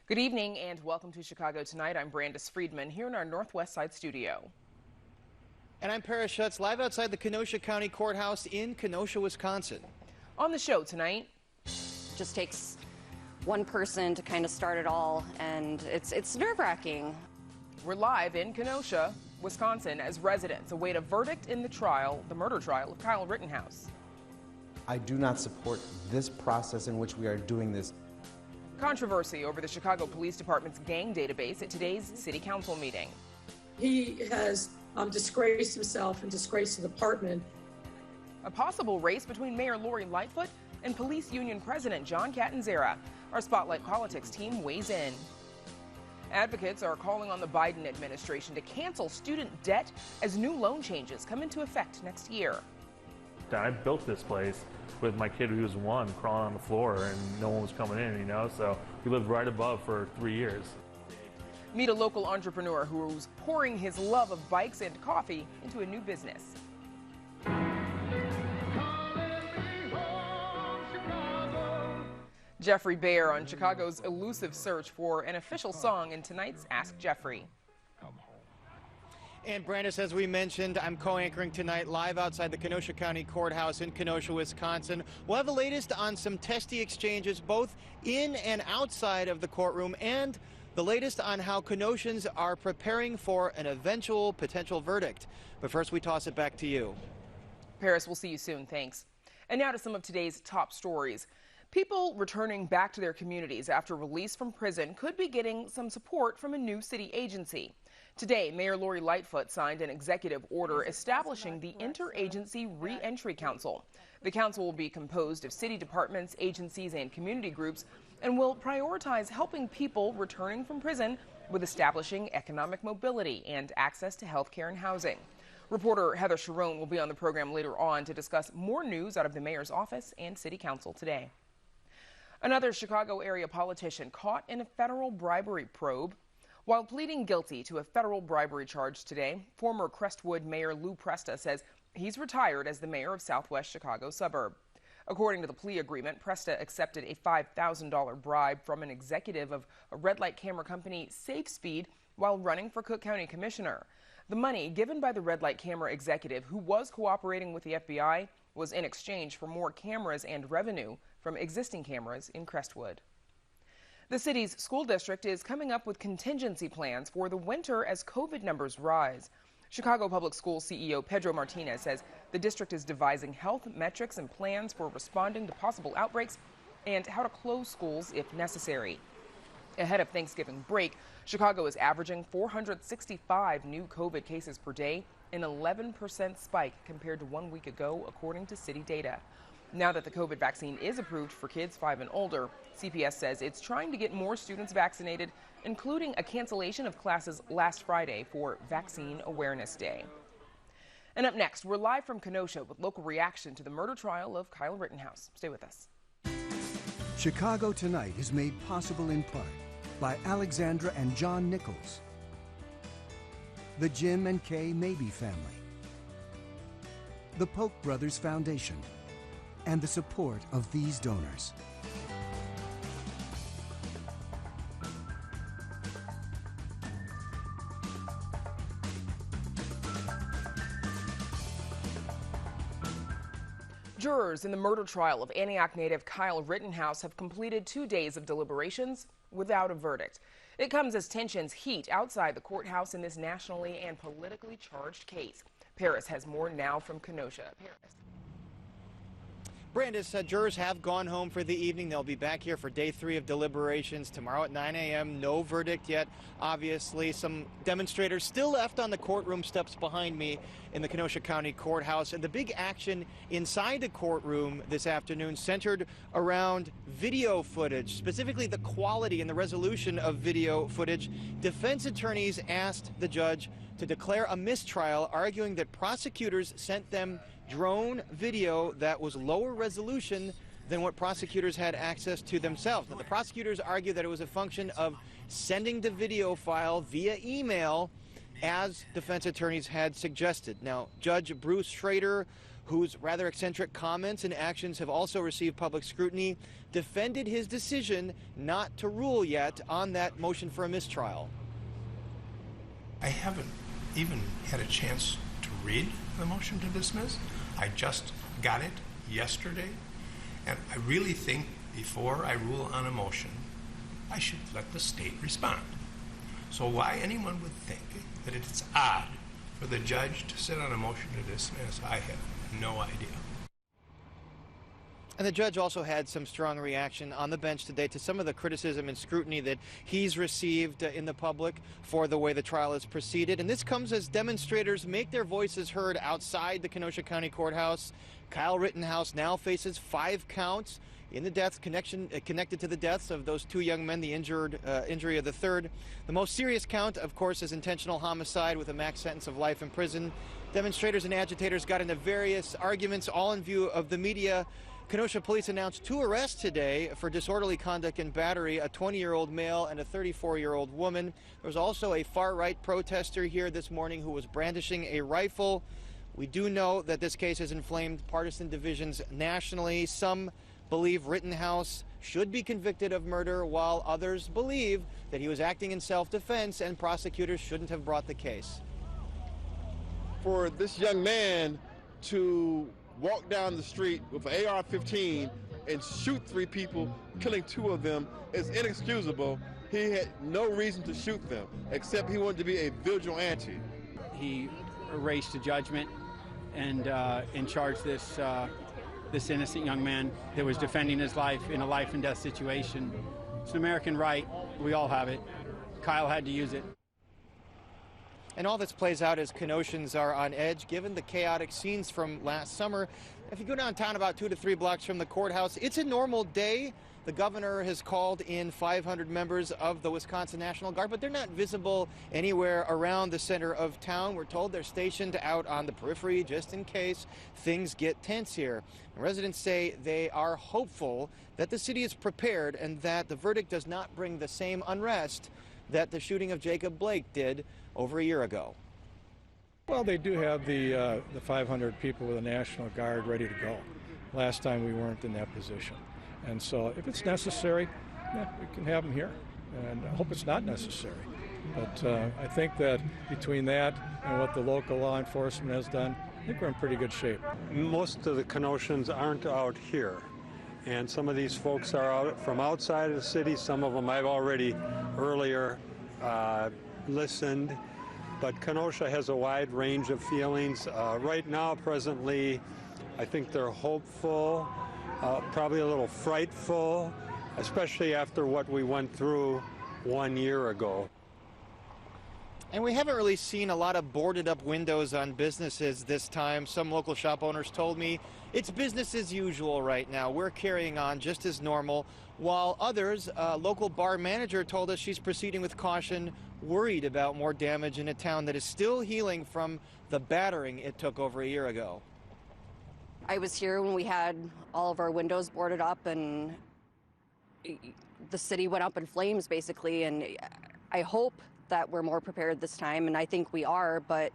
Good evening and welcome to Chicago Tonight. I'm Brandis Friedman here in our Northwest Side studio. And I'm Paris Schutz, live outside the Kenosha County Courthouse in Kenosha, Wisconsin. On the show tonight, just takes one person to kind of start it all, and it's nerve-wracking. We're live in Kenosha, Wisconsin, as residents await a verdict in the murder trial of Kyle Rittenhouse. I do not support this process in which we are doing this. Controversy over the Chicago Police Department's gang database at today's City Council meeting. He has disgraced himself and disgraced the department. A possible race between Mayor Lori Lightfoot and Police Union President John Catanzara. Our Spotlight Politics team weighs in. Advocates are calling on the Biden administration to cancel student debt as new loan changes come into effect next year. I built this place with my kid who was 1 crawling on the floor and no one was coming in, so we lived right above for 3 years. Meet a local entrepreneur who's pouring his love of bikes and coffee into a new business. Jeffrey Baer on Chicago's elusive search for an official song in tonight's Ask Jeffrey. And Brandis, as we mentioned, I'm co-anchoring tonight live outside the Kenosha County Courthouse in Kenosha, Wisconsin. We'll have the latest on some testy exchanges both in and outside of the courtroom, and the latest on how Kenosans are preparing for an eventual potential verdict. But first, we toss it back to you. Paris, we'll see you soon. Thanks. And now to some of today's top stories. People returning back to their communities after release from prison could be getting some support from a new city agency. Today, Mayor Lori Lightfoot signed an executive order establishing the Interagency Re-Entry Council. The council will be composed of city departments, agencies, and community groups, and will prioritize helping people returning from prison with establishing economic mobility and access to health care and housing. Reporter Heather Sharon will be on the program later on to discuss more news out of the mayor's office and city council today. Another Chicago area politician caught in a federal bribery probe. While pleading guilty to a federal bribery charge today, former Crestwood Mayor Lou Presta says he's retired as the mayor of Southwest Chicago suburb. According to the plea agreement, Presta accepted a $5,000 bribe from an executive of a red light camera company, Safe Speed, while running for Cook County Commissioner. The money given by the red light camera executive, who was cooperating with the FBI, was in exchange for more cameras and revenue from existing cameras in Crestwood. The city's school district is coming up with contingency plans for the winter as COVID numbers rise. Chicago Public Schools CEO Pedro Martinez says the district is devising health metrics and plans for responding to possible outbreaks and how to close schools if necessary. Ahead of Thanksgiving break, Chicago is averaging 465 new COVID cases per day, an 11% spike compared to 1 week ago, according to city data. Now that the COVID vaccine is approved for kids 5 and older, CPS says it's trying to get more students vaccinated, including a cancellation of classes last Friday for Vaccine Awareness Day. And up next, we're live from Kenosha with local reaction to the murder trial of Kyle Rittenhouse. Stay with us. Chicago Tonight is made possible in part by Alexandra and John Nichols, the Jim and Kay Mabey family, the Polk Brothers Foundation, and the support of these donors. Jurors in the murder trial of Antioch native Kyle Rittenhouse have completed 2 days of deliberations without a verdict. It comes as tensions heat outside the courthouse in this nationally and politically charged case. Paris has more now from Kenosha. Paris. Brandis, jurors have gone home for the evening. They'll be back here for day 3 of deliberations tomorrow at 9 a.m. No verdict yet. Obviously, some demonstrators still left on the courtroom steps behind me in the Kenosha County Courthouse. And the big action inside the courtroom this afternoon centered around video footage, specifically the quality and the resolution of video footage. Defense attorneys asked the judge to declare a mistrial, arguing that prosecutors sent them drone video that was lower resolution than what prosecutors had access to themselves. Now, the prosecutors argue that it was a function of sending the video file via email as defense attorneys had suggested. Now, Judge Bruce Schrader, whose rather eccentric comments and actions have also received public scrutiny, defended his decision not to rule yet on that motion for a mistrial. I haven't even had a chance to read the motion to dismiss. I just got it yesterday, and I really think before I rule on a motion, I should let the state respond. So why anyone would think that it's odd for the judge to sit on a motion to dismiss, I have no idea. And the judge also had some strong reaction on the bench today to some of the criticism and scrutiny that he's received in the public for the way the trial has proceeded. And this comes as demonstrators make their voices heard outside the Kenosha County Courthouse. Kyle Rittenhouse now faces 5 counts in the deaths connected to the deaths of those 2 young men, the injury of the third. The most serious count, of course, is intentional homicide with a max sentence of life in prison. Demonstrators and agitators got into various arguments, all in view of the media. Kenosha police announced 2 arrests today for disorderly conduct and battery, a 20-year-old male and a 34-year-old woman. There was also a far-right protester here this morning who was brandishing a rifle. We do know that this case has inflamed partisan divisions nationally. Some believe Rittenhouse should be convicted of murder, while others believe that he was acting in self-defense and prosecutors shouldn't have brought the case. For this young man to walk down the street with an AR-15 and shoot 3 people, killing 2 of them, is inexcusable. He had no reason to shoot them, except he wanted to be a vigilante. He erased a judgment and charged this innocent young man that was defending his life in a life and death situation. It's an American right. We all have it. Kyle had to use it. And all this plays out as Kenoshans are on edge, given the chaotic scenes from last summer. If you go downtown about 2 to 3 blocks from the courthouse, it's a normal day. The governor has called in 500 members of the Wisconsin National Guard, but they're not visible anywhere around the center of town. We're told they're stationed out on the periphery just in case things get tense here. And residents say they are hopeful that the city is prepared and that the verdict does not bring the same unrest that the shooting of Jacob Blake did over a year ago. Well, they do have the 500 people with the National Guard ready to go. Last time we weren't in that position. And so if it's necessary, yeah, we can have them here. And I hope it's not necessary. But I think that between that and what the local law enforcement has done, I think we're in pretty good shape. Most of the Kenoshans aren't out here. And some of these folks are out from outside of the city. Some of them I've already earlier listened. But Kenosha has a wide range of feelings. Right now, presently, I think they're hopeful, probably a little frightful, especially after what we went through 1 year ago. And we haven't really seen a lot of boarded up windows on businesses this time. Some local shop owners told me it's business as usual right now. We're carrying on just as normal, while others, a local bar manager told us she's proceeding with caution, worried about more damage in a town that is still healing from the battering it took over a year ago. I was here when we had all of our windows boarded up and the city went up in flames, basically, and I hope that we're more prepared this time, and I think we are, but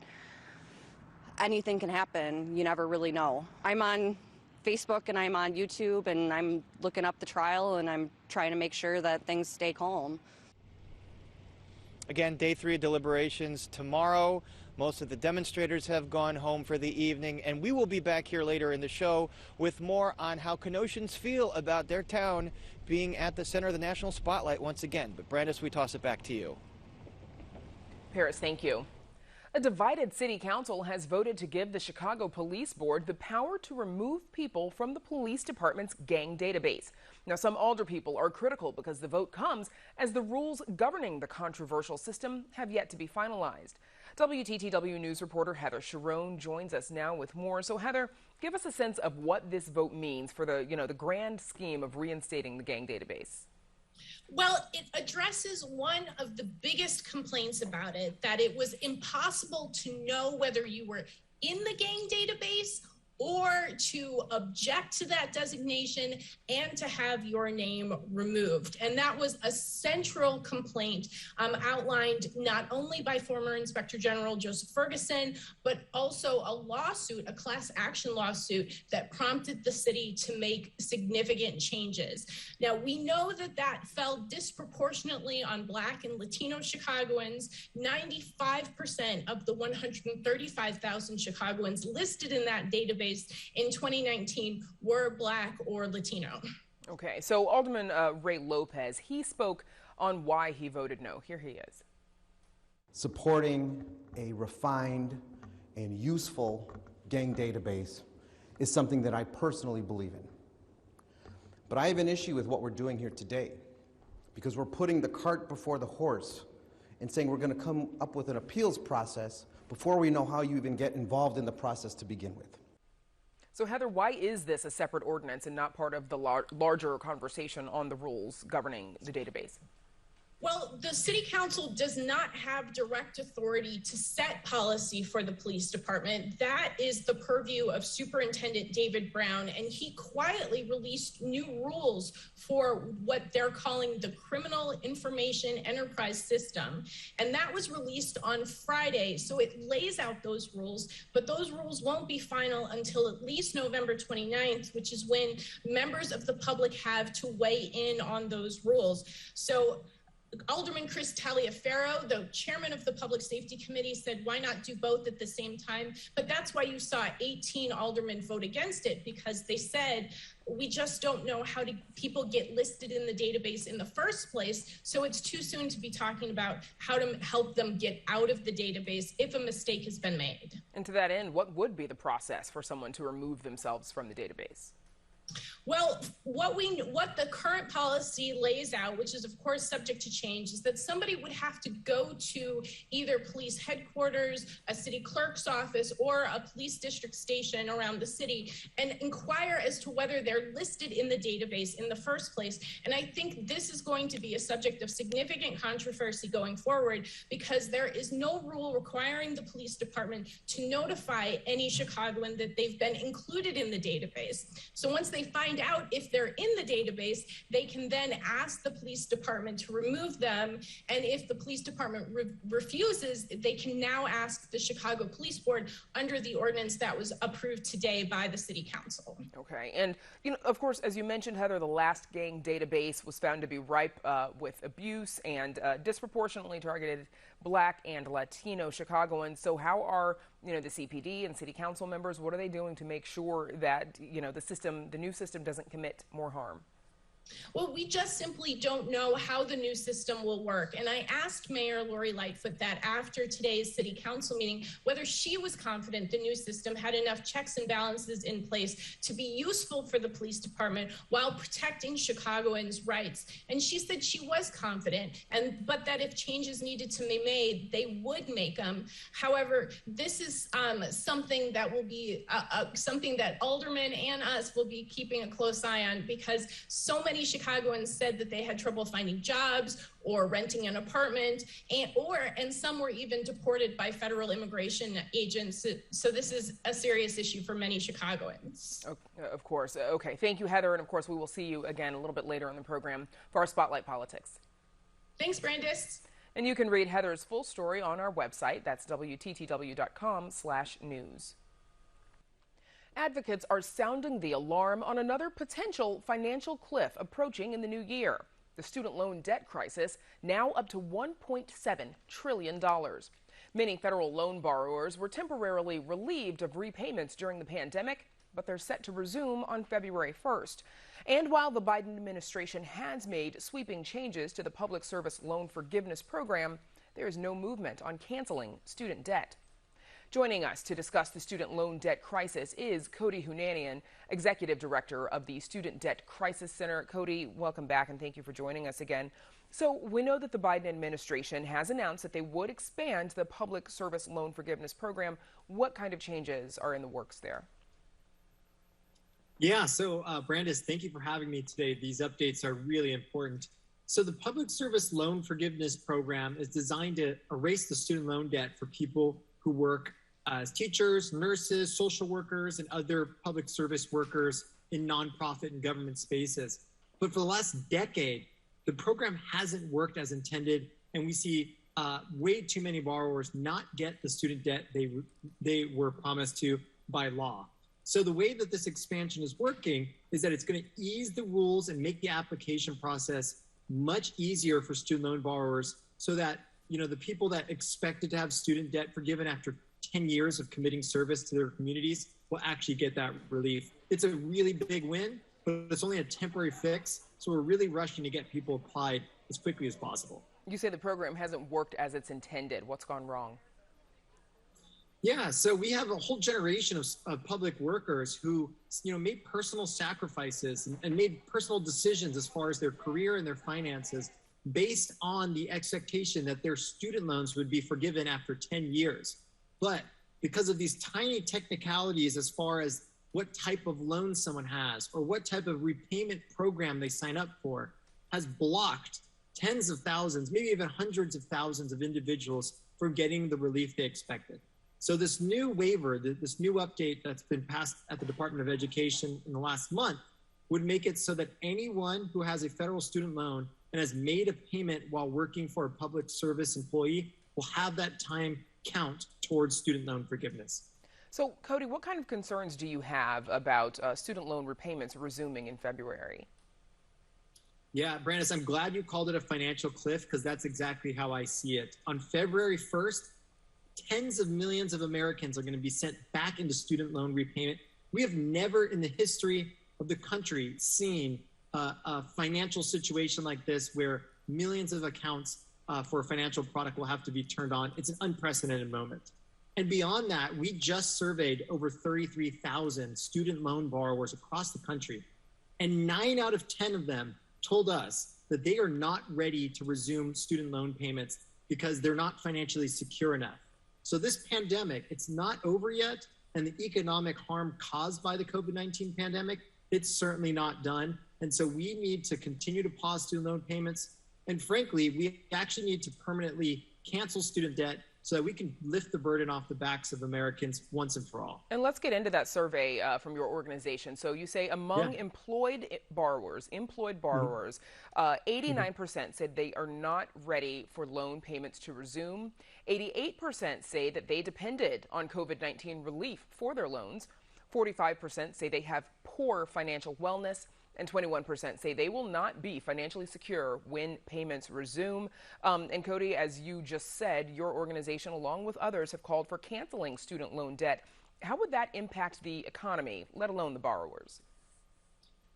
anything can happen. You never really know. I'm on Facebook and I'm on YouTube and I'm looking up the trial and I'm trying to make sure that things stay calm. Again, day 3 of deliberations tomorrow. Most of the demonstrators have gone home for the evening, and we will be back here later in the show with more on how Kenoshans feel about their town being at the center of the national spotlight once again. But Brandis, we toss it back to you. Paris, thank you. A divided city council has voted to give the Chicago Police Board the power to remove people from the police department's gang database. Now, some alder people are critical because the vote comes as the rules governing the controversial system have yet to be finalized. WTTW News reporter Heather Sharon joins us now with more. So, Heather, give us a sense of what this vote means for the grand scheme of reinstating the gang database. Well, it addresses one of the biggest complaints about it, that it was impossible to know whether you were in the gang database or to object to that designation and to have your name removed. And that was a central complaint outlined not only by former Inspector General Joseph Ferguson, but also a lawsuit, a class action lawsuit that prompted the city to make significant changes. Now, we know that that fell disproportionately on Black and Latino Chicagoans. 95% of the 135,000 Chicagoans listed in that database in 2019 were Black or Latino. Okay, so Alderman Ray Lopez, he spoke on why he voted no. Here he is. Supporting a refined and useful gang database is something that I personally believe in. But I have an issue with what we're doing here today, because we're putting the cart before the horse and saying we're going to come up with an appeals process before we know how you even get involved in the process to begin with. So Heather, why is this a separate ordinance and not part of the larger conversation on the rules governing the database? Well, the city council does not have direct authority to set policy for the police department. That is the purview of Superintendent David Brown, and he quietly released new rules for what they're calling the Criminal Information Enterprise System. And that was released on Friday. So it lays out those rules, but those rules won't be final until at least November 29th, which is when members of the public have to weigh in on those rules. So Alderman Chris Taliaferro, the chairman of the Public Safety Committee, said, why not do both at the same time? But that's why you saw 18 aldermen vote against it, because they said, we just don't know how people get listed in the database in the first place. So it's too soon to be talking about how to help them get out of the database if a mistake has been made. And to that end, what would be the process for someone to remove themselves from the database? Well, what the current policy lays out, which is of course subject to change, is that somebody would have to go to either police headquarters, a city clerk's office, or a police district station around the city and inquire as to whether they're listed in the database in the first place. And I think this is going to be a subject of significant controversy going forward, because there is no rule requiring the police department to notify any Chicagoan that they've been included in the database. So once they find out if they're in the database, they can then ask the police department to remove them. And if the police department refuses, they can now ask the Chicago Police Board under the ordinance that was approved today by the City Council. Okay. And, of course, as you mentioned, Heather, the last gang database was found to be ripe with abuse and disproportionately targeted Black and Latino Chicagoans. So how are, the CPD and City Council members, what are they doing to make sure that, the new system doesn't commit more harm? Well, we just simply don't know how the new system will work. And I asked Mayor Lori Lightfoot that after today's city council meeting, whether she was confident the new system had enough checks and balances in place to be useful for the police department while protecting Chicagoans' rights. And she said she was confident, but that if changes needed to be made, they would make them. However, this is something that will be something that aldermen and us will be keeping a close eye on, because so many Chicagoans said that they had trouble finding jobs or renting an apartment, and some were even deported by federal immigration agents. So this is a serious issue for many Chicagoans. Of course. Okay. Thank you, Heather. And of course, we will see you again a little bit later in the program for our Spotlight Politics. Thanks, Brandis. And you can read Heather's full story on our website. That's WTTW.com/news. Advocates are sounding the alarm on another potential financial cliff approaching in the new year. The student loan debt crisis now up to $1.7 trillion. Many federal loan borrowers were temporarily relieved of repayments during the pandemic, but they're set to resume on February 1st. And while the Biden administration has made sweeping changes to the Public Service Loan Forgiveness Program, there is no movement on canceling student debt. Joining us to discuss the student loan debt crisis is Cody Hunanian, Executive Director of the Student Debt Crisis Center. Cody, welcome back and thank you for joining us again. So we know that the Biden administration has announced that they would expand the Public Service Loan Forgiveness Program. What kind of changes are in the works there? Yeah, so Brandis, thank you for having me today. These updates are really important. So the Public Service Loan Forgiveness Program is designed to erase the student loan debt for people who work as teachers, nurses, social workers, and other public service workers in nonprofit and government spaces. But for the last decade, the program hasn't worked as intended, and we see way too many borrowers not get the student debt they were promised to by law. So the way that this expansion is working is that it's going to ease the rules and make the application process much easier for student loan borrowers, so that the people that expected to have student debt forgiven after 10 years of committing service to their communities will actually get that relief. It's a really big win, but it's only a temporary fix. So we're really rushing to get people applied as quickly as possible. You say the program hasn't worked as it's intended. What's gone wrong? Yeah, so we have a whole generation of public workers who, made personal sacrifices and made personal decisions as far as their career and their finances based on the expectation that their student loans would be forgiven after 10 years. But because of these tiny technicalities as far as what type of loan someone has or what type of repayment program they sign up for, has blocked tens of thousands, maybe even hundreds of thousands of individuals from getting the relief they expected. So this new waiver, this new update that's been passed at the Department of Education in the last month, would make it so that anyone who has a federal student loan and has made a payment while working for a public service employee will have that time count towards student loan forgiveness. So, Cody, what kind of concerns do you have about student loan repayments resuming in February? Yeah, Brandis, I'm glad you called it a financial cliff, because that's exactly how I see it. On February 1st, tens of millions of Americans are going to be sent back into student loan repayment. We have never in the history of the country seen a financial situation like this, where millions of accounts for a financial product will have to be turned on. It's an unprecedented moment. And beyond that, we just surveyed over 33,000 student loan borrowers across the country, and 9 out of 10 of them told us that they are not ready to resume student loan payments because they're not financially secure enough. So this pandemic, it's not over yet, and the economic harm caused by the COVID-19 pandemic, it's certainly not done. And so we need to continue to pause student loan payments. And frankly, we actually need to permanently cancel student debt so that we can lift the burden off the backs of Americans once and for all. And let's get into that survey from your organization. So you say among employed borrowers, 89% said they are not ready for loan payments to resume. 88% say that they depended on COVID-19 relief for their loans. 45% say they have poor financial wellness. And 21% say they will not be financially secure when payments resume. And Cody, as you just said, your organization, along with others, have called for canceling student loan debt. How would that impact the economy, let alone the borrowers?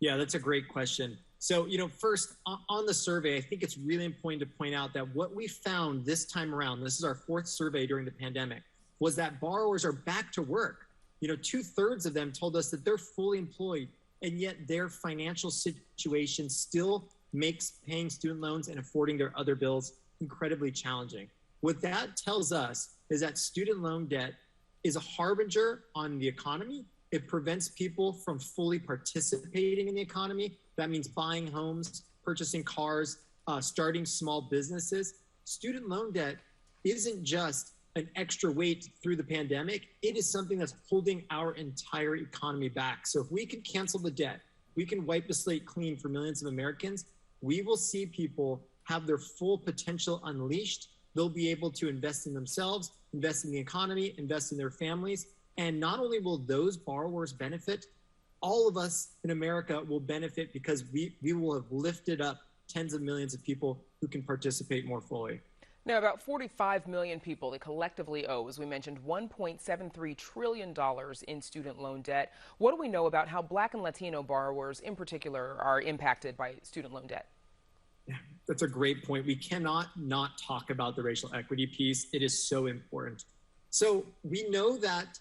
Yeah, that's a great question. So, first on the survey, I think it's really important to point out that what we found this time around, this is our 4th survey during the pandemic, was that borrowers are back to work. 2/3 of them told us that they're fully employed, and yet their financial situation still makes paying student loans and affording their other bills incredibly challenging. What that tells us is that student loan debt is a harbinger on the economy. It prevents people from fully participating in the economy. That means buying homes, purchasing cars, starting small businesses. Student loan debt isn't just an extra weight through the pandemic. It is something that's holding our entire economy back. So if we can cancel the debt, we can wipe the slate clean for millions of Americans, we will see people have their full potential unleashed. They'll be able to invest in themselves, invest in the economy, invest in their families. And not only will those borrowers benefit, all of us in America will benefit, because we will have lifted up tens of millions of people who can participate more fully. Now, about 45 million people they collectively owe, as we mentioned, $1.73 trillion in student loan debt. What do we know about how Black and Latino borrowers in particular are impacted by student loan debt? Yeah, that's a great point. We cannot not talk about the racial equity piece. It is so important. So we know that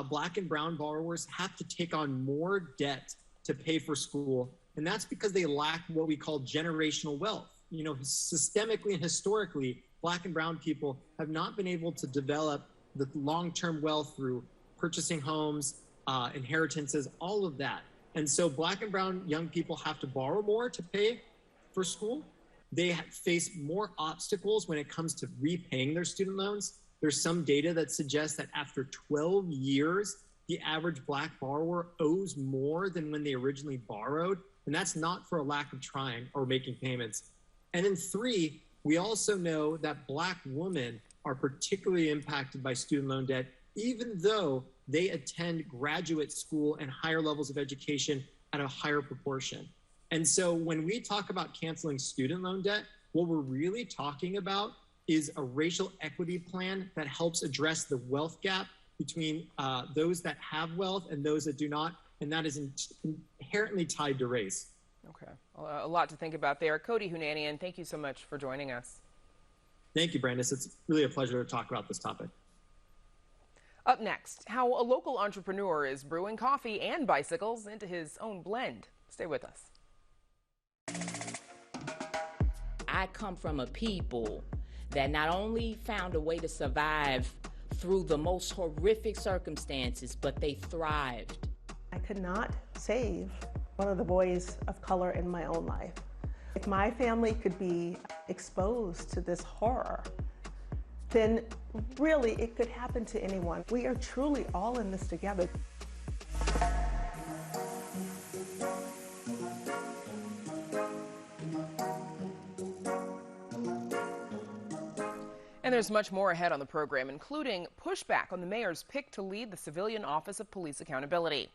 Black and brown borrowers have to take on more debt to pay for school, and that's because they lack what we call generational wealth. Systemically and historically, Black and brown people have not been able to develop the long-term wealth through purchasing homes, inheritances, all of that. And so Black and brown young people have to borrow more to pay for school. They face more obstacles when it comes to repaying their student loans. There's some data that suggests that after 12 years, the average Black borrower owes more than when they originally borrowed. And that's not for a lack of trying or making payments. And then 3, we also know that Black women are particularly impacted by student loan debt, even though they attend graduate school and higher levels of education at a higher proportion. And so when we talk about canceling student loan debt, what we're really talking about is a racial equity plan that helps address the wealth gap between those that have wealth and those that do not, and that is inherently tied to race. Okay, a lot to think about there. Cody Hunanian, thank you so much for joining us. Thank you, Brandis. It's really a pleasure to talk about this topic. Up next, how a local entrepreneur is brewing coffee and bicycles into his own blend. Stay with us. I come from a people that not only found a way to survive through the most horrific circumstances, but they thrived. I could not save one of the boys of color in my own life. If my family could be exposed to this horror, then really it could happen to anyone. We are truly all in this together. And there's much more ahead on the program, including pushback on the mayor's pick to lead the Civilian Office of Police Accountability.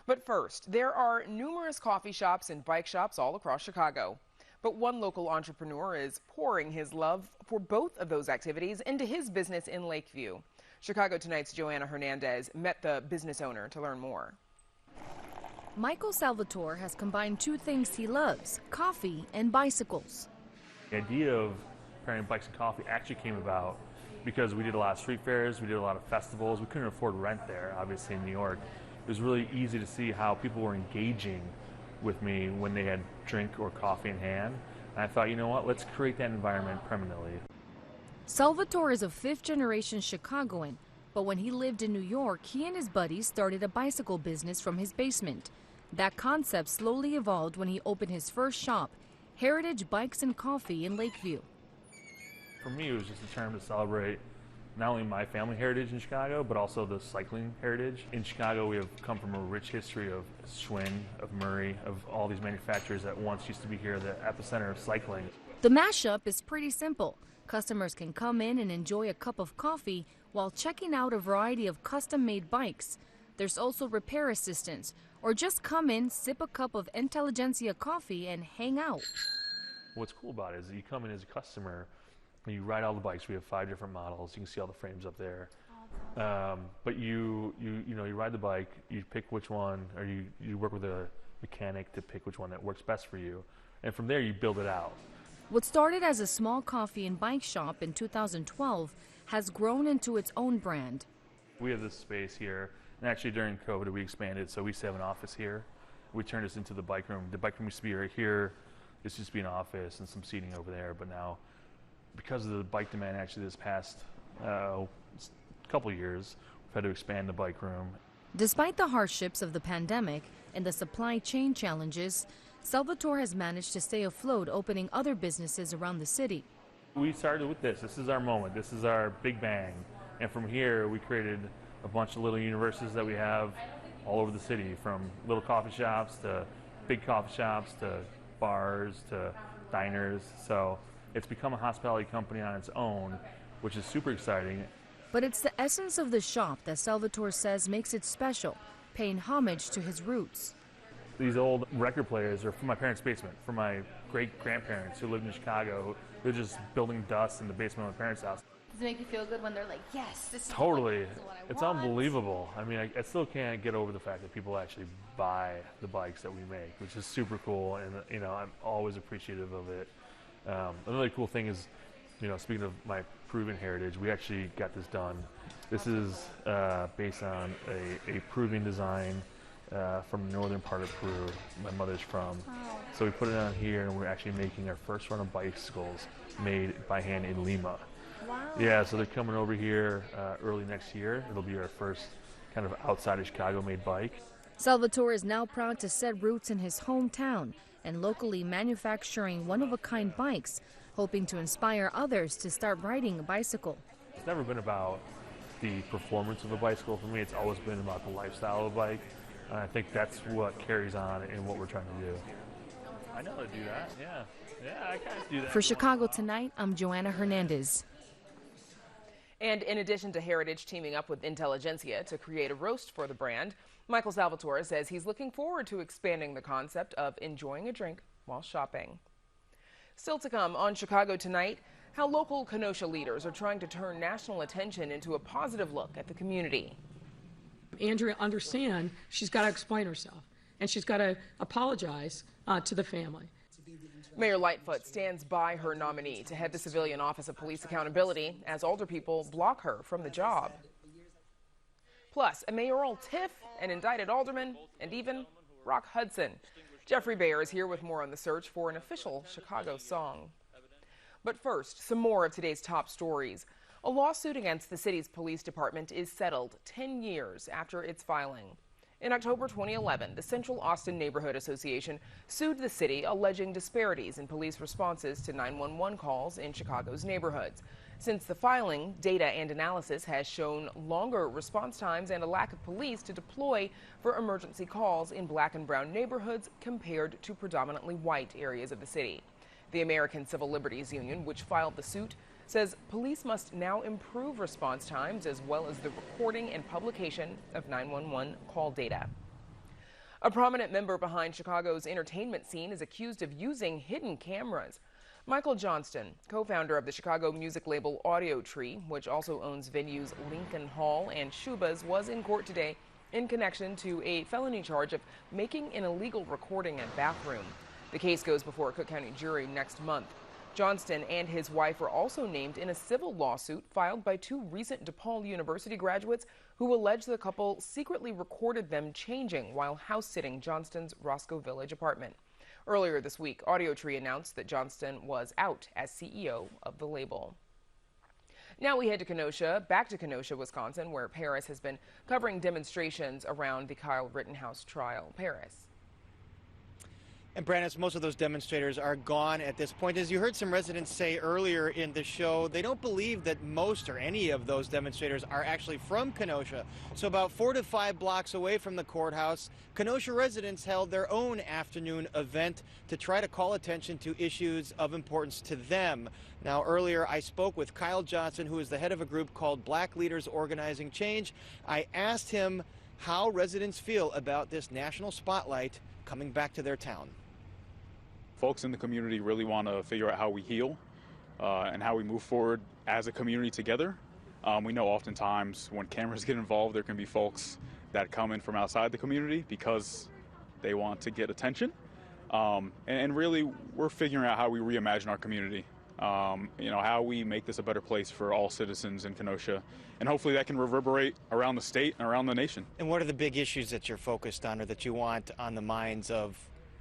But first, there are numerous coffee shops and bike shops all across Chicago. But one local entrepreneur is pouring his love for both of those activities into his business in Lakeview. Chicago Tonight's Joanna Hernandez met the business owner to learn more. Michael Salvatore has combined two things he loves, coffee and bicycles. The idea of pairing bikes and coffee actually came about because we did a lot of street fairs, we did a lot of festivals. We couldn't afford rent there, obviously, in New York. It was really easy to see how people were engaging with me when they had drink or coffee in hand. And I thought, you know what, let's create that environment permanently. Salvatore is a fifth-generation Chicagoan, but when he lived in New York, he and his buddies started a bicycle business from his basement. That concept slowly evolved when he opened his first shop, Heritage Bikes and Coffee in Lakeview. For me, it was just a term to celebrate not only my family heritage in Chicago, but also the cycling heritage. In Chicago, we have come from a rich history of Schwinn, of Murray, of all these manufacturers that once used to be here, the epicenter of cycling. The mashup is pretty simple. Customers can come in and enjoy a cup of coffee while checking out a variety of custom-made bikes. There's also repair assistance, or just come in, sip a cup of Intelligentsia coffee, and hang out. What's cool about it is that you come in as a customer, and you ride all the bikes. We have 5 different models. You can see all the frames up there. But you ride the bike, you pick which one, or you work with a mechanic to pick which one that works best for you. And from there, you build it out. What started as a small coffee and bike shop in 2012 has grown into its own brand. We have this space here, and actually during COVID, we expanded, so we used to have an office here. We turned this into the bike room. The bike room used to be right here. This used to be an office and some seating over there, but now, because of the bike demand actually this past couple years, we've had to expand the bike room. Despite the hardships of the pandemic and the supply chain challenges, Salvatore has managed to stay afloat, opening other businesses around the city. We started with this. This is our moment. This is our big bang. And from here, we created a bunch of little universes that we have all over the city, from little coffee shops to big coffee shops to bars to diners. So it's become a hospitality company on its own, which is super exciting. But it's the essence of the shop that Salvatore says makes it special, paying homage to his roots. These old record players are from my parents' basement, from my great-grandparents who lived in Chicago. They're just building dust in the basement of my parents' house. Does it make you feel good when they're like, yes, this is Totally. what I It's want? unbelievable. I mean, I still can't get over the fact that people actually buy the bikes that we make, which is super cool, and I'm always appreciative of it. Another cool thing is, speaking of my proven heritage, we actually got this done. This is based on a proving design from the northern part of Peru, my mother's from. Oh. So we put it on here, and we're actually making our first run of bicycles made by hand in Lima. Wow. Yeah, so they're coming over here early next year. It'll be our first kind of outside of Chicago made bike. Salvatore is now proud to set roots in his hometown and locally manufacturing one-of-a-kind bikes, hoping to inspire others to start riding a bicycle. It's never been about the performance of a bicycle for me. It's always been about the lifestyle of a bike. And I think that's what carries on in what we're trying to do. I know how to do that, yeah. Yeah, I kind of do that. For Chicago Tonight, I'm Joanna Hernandez. And in addition to Heritage teaming up with Intelligentsia to create a roast for the brand, Michael Salvatore says he's looking forward to expanding the concept of enjoying a drink while shopping. Still to come on Chicago Tonight, how local Kenosha leaders are trying to turn national attention into a positive look at the community. Andrea understand she's got to explain herself, and she's got to apologize to the family. Mayor Lightfoot stands by her nominee to head the Civilian Office of Police Accountability as alderpeople block her from the job. Plus, a mayoral tiff, an indicted alderman, and even Rock Hudson. Jeffrey Bayer is here with more on the search for an official Chicago song. But first, some more of today's top stories. A lawsuit against the city's police department is settled 10 years after its filing. In October 2011, the Central Austin Neighborhood Association sued the city alleging disparities in police responses to 911 calls in Chicago's neighborhoods. Since the filing, data and analysis has shown longer response times and a lack of police to deploy for emergency calls in black and brown neighborhoods compared to predominantly white areas of the city. The American Civil Liberties Union, which filed the suit, says police must now improve response times as well as the recording and publication of 911 call data. A prominent member behind Chicago's entertainment scene is accused of using hidden cameras. Michael Johnston, co-founder of the Chicago music label Audio Tree, which also owns venues Lincoln Hall and Shuba's, was in court today in connection to a felony charge of making an illegal recording in a bathroom. The case goes before a Cook County jury next month. Johnston and his wife were also named in a civil lawsuit filed by two recent DePaul University graduates who allege the couple secretly recorded them changing while house-sitting Johnston's Roscoe Village apartment. Earlier this week, Audio Tree announced that Johnston was out as CEO of the label. Now we head to Kenosha, back to Kenosha, Wisconsin, where Paris has been covering demonstrations around the Kyle Rittenhouse trial. Paris. And Brandis, most of those demonstrators are gone at this point. As you heard some residents say earlier in the show, they don't believe that most or any of those demonstrators are actually from Kenosha. So about 4 to 5 blocks away from the courthouse, Kenosha residents held their own afternoon event to try to call attention to issues of importance to them. Now, earlier I spoke with Kyle Johnson, who is the head of a group called Black Leaders Organizing Change. I asked him how residents feel about this national spotlight coming back to their town. Folks in the community really want to figure out how we heal and how we move forward as a community together. We know oftentimes when cameras get involved, there can be folks that come in from outside the community because they want to get attention. And really, we're figuring out how we reimagine our community, how we make this a better place for all citizens in Kenosha. And hopefully that can reverberate around the state and around the nation. And what are the big issues that you're focused on or that you want on the minds of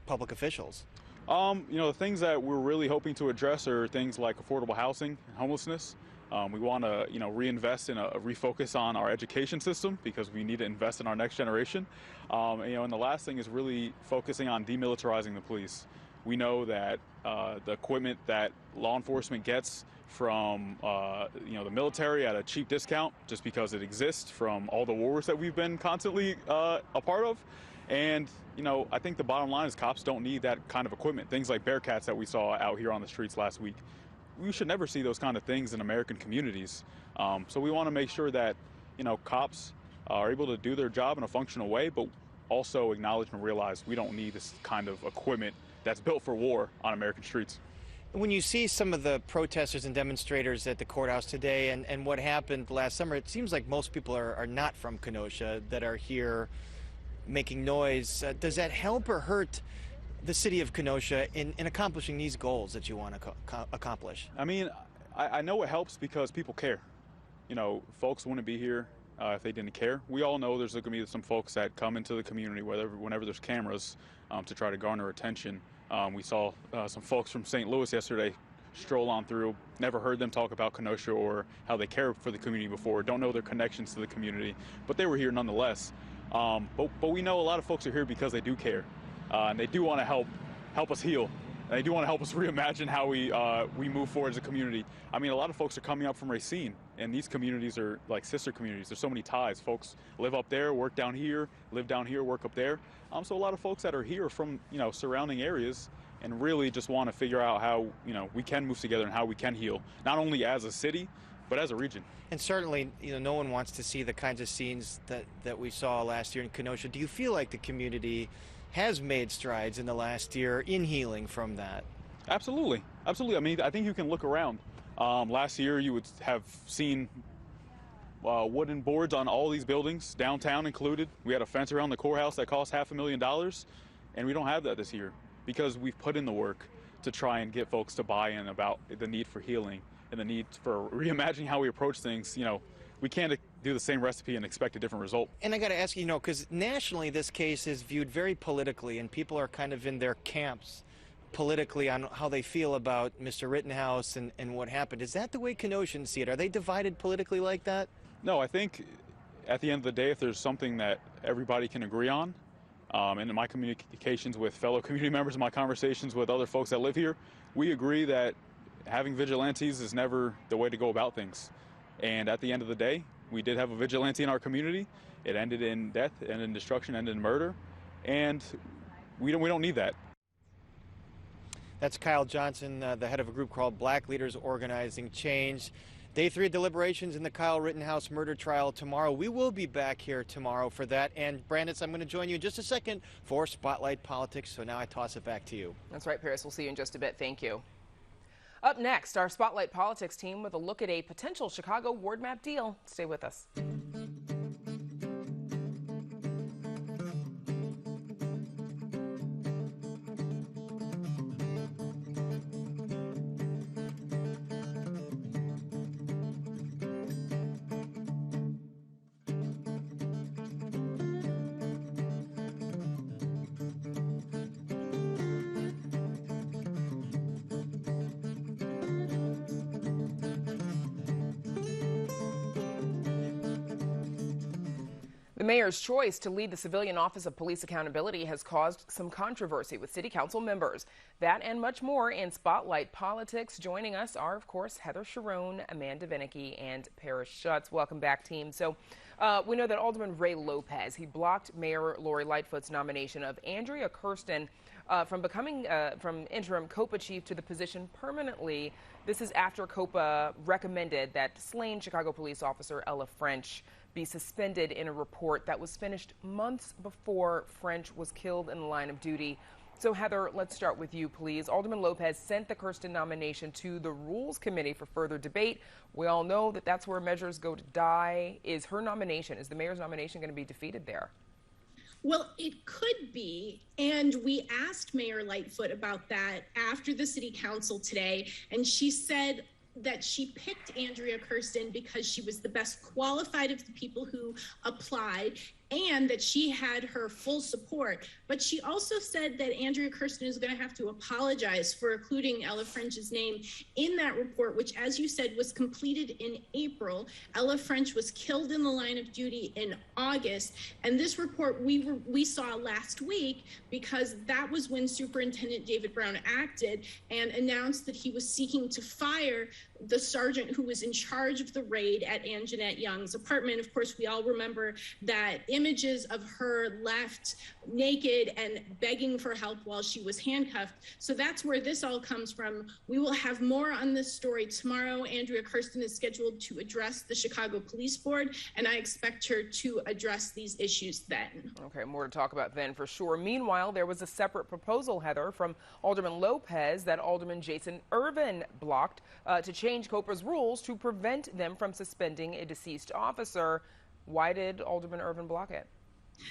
public officials? The things that we're really hoping to address are things like affordable housing and homelessness. We want to, reinvest in a refocus on our education system because we need to invest in our next generation. And the last thing is really focusing on demilitarizing the police. We know that the equipment that law enforcement gets from, the military at a cheap discount just because it exists from all the wars that we've been constantly a part of. And, I think the bottom line is cops don't need that kind of equipment. Things like Bearcats that we saw out here on the streets last week. We should never see those kind of things in American communities. So we want to make sure that, cops are able to do their job in a functional way, but also acknowledge and realize we don't need this kind of equipment that's built for war on American streets. When you see some of the protesters and demonstrators at the courthouse today and what happened last summer, it seems like most people are not from Kenosha that are here making noise. Does that help or hurt the city of Kenosha in accomplishing these goals that you want to accomplish? I mean, I know it helps because people care. Folks wouldn't be here if they didn't care. We all know there's going to be some folks that come into the community whenever there's cameras to try to garner attention. We saw some folks from St. Louis yesterday stroll on through, never heard them talk about Kenosha or how they care for the community before, don't know their connections to the community, but they were here nonetheless. But we know a lot of folks are here because they do care, and they do want to help us heal They do want to help us reimagine how we move forward as a community. I mean, a lot of folks are coming up from Racine, and these communities are like sister communities. There's so many ties. Folks live up there, work down here, live down here, work up there. So a lot of folks that are here from, surrounding areas and really just want to figure out how, we can move together and how we can heal, not only as a city, but as a region. And certainly, no one wants to see the kinds of scenes that we saw last year in Kenosha. Do you feel like the community has made strides in the last year in healing from that? Absolutely. Absolutely. I mean, I think you can look around. Last year, you would have seen wooden boards on all these buildings, downtown included. We had a fence around the courthouse that cost $500,000, and we don't have that this year because we've put in the work to try and get folks to buy in about the need for healing and the need for reimagining how we approach things. We can't do the same recipe and expect a different result. And I got to ask you, because nationally this case is viewed very politically, and people are kind of in their camps politically on how they feel about Mr. Rittenhouse and what happened. Is that the way Kenoshans see it? Are they divided politically like that? No, I think at the end of the day, if there's something that everybody can agree on, and in my communications with fellow community members and my conversations with other folks that live here, we agree that having vigilantes is never the way to go about things. And at the end of the day, we did have a vigilante in our community. It ended in death, ended in destruction, ended in murder, and we don't need that. That's Kyle Johnson, the head of a group called Black Leaders Organizing Change. Day 3 of deliberations in the Kyle Rittenhouse murder trial tomorrow. We will be back here tomorrow for that. And Brandis, I'm going to join you in just a second for Spotlight Politics. So now I toss it back to you. That's right, Paris. We'll see you in just a bit. Thank you. Up next, our Spotlight Politics team with a look at a potential Chicago ward map deal. Stay with us. The mayor's choice to lead the Civilian Office of Police Accountability has caused some controversy with city council members. That and much more in Spotlight Politics. Joining us are, of course, Heather Sharon, Amanda Vinicky, and Paris Schutz. Welcome back, team. So we know that Alderman Ray Lopez, he blocked Mayor Lori Lightfoot's nomination of Andrea Kirsten from becoming from interim COPA chief to the position permanently. This is after COPA recommended that slain Chicago police officer Ella French be suspended in a report that was finished months before French was killed in the line of duty. So Heather, let's start with you, please. Alderman Lopez sent the Kirsten nomination to the Rules Committee for further debate. We all know that that's where measures go to die. Is her nomination, is the mayor's nomination going to be defeated there? Well, it could be, and we asked Mayor Lightfoot about that after the city council today, and she said that she picked Andrea Kirsten because she was the best qualified of the people who applied and that she had her full support. But she also said that Andrea Kirsten is going to have to apologize for including Ella French's name in that report, which, as you said, was completed in April. Ella French was killed in the line of duty in August. And this report we saw last week because that was when Superintendent David Brown acted and announced that he was seeking to fire the sergeant who was in charge of the raid at Ann Jeanette Young's apartment. Of course, we all remember that images of her left naked and begging for help while she was handcuffed. So that's where this all comes from. We will have more on this story tomorrow. Andrea Kirsten is scheduled to address the Chicago Police Board, and I expect her to address these issues then. Okay, more to talk about then for sure. Meanwhile, there was a separate proposal, Heather, from Alderman Lopez that Alderman Jason Irvin blocked to change COPA's rules to prevent them from suspending a deceased officer. Why did Alderman Irvin block it?